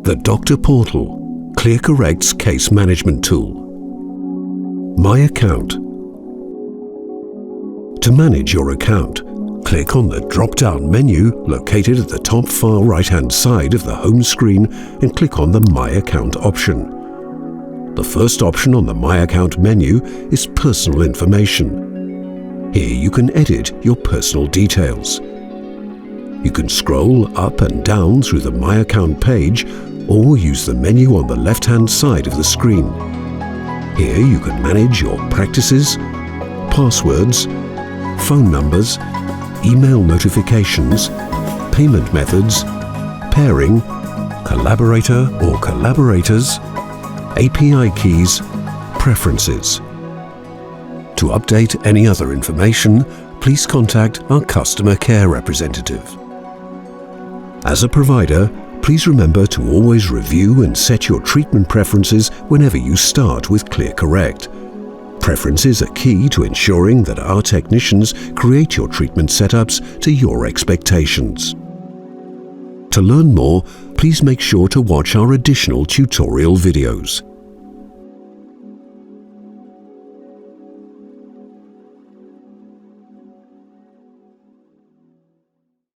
The Doctor Portal, ClearCorrect's case management tool. My Account. To manage your account, click on the drop-down menu located at the top far right-hand side of the home screen and click on the My Account option. The first option on the My Account menu is Personal Information. Here you can edit your personal details. You can scroll up and down through the My Account page or use the menu on the left-hand side of the screen. Here you can manage your practices, passwords, phone numbers, email notifications, payment methods, pairing, collaborator or collaborators, API keys, preferences. To update any other information, please contact our customer care representative. As a provider, please remember to always review and set your treatment preferences whenever you start with ClearCorrect. Preferences are key to ensuring that our technicians create your treatment setups to your expectations. To learn more, please make sure to watch our additional tutorial videos.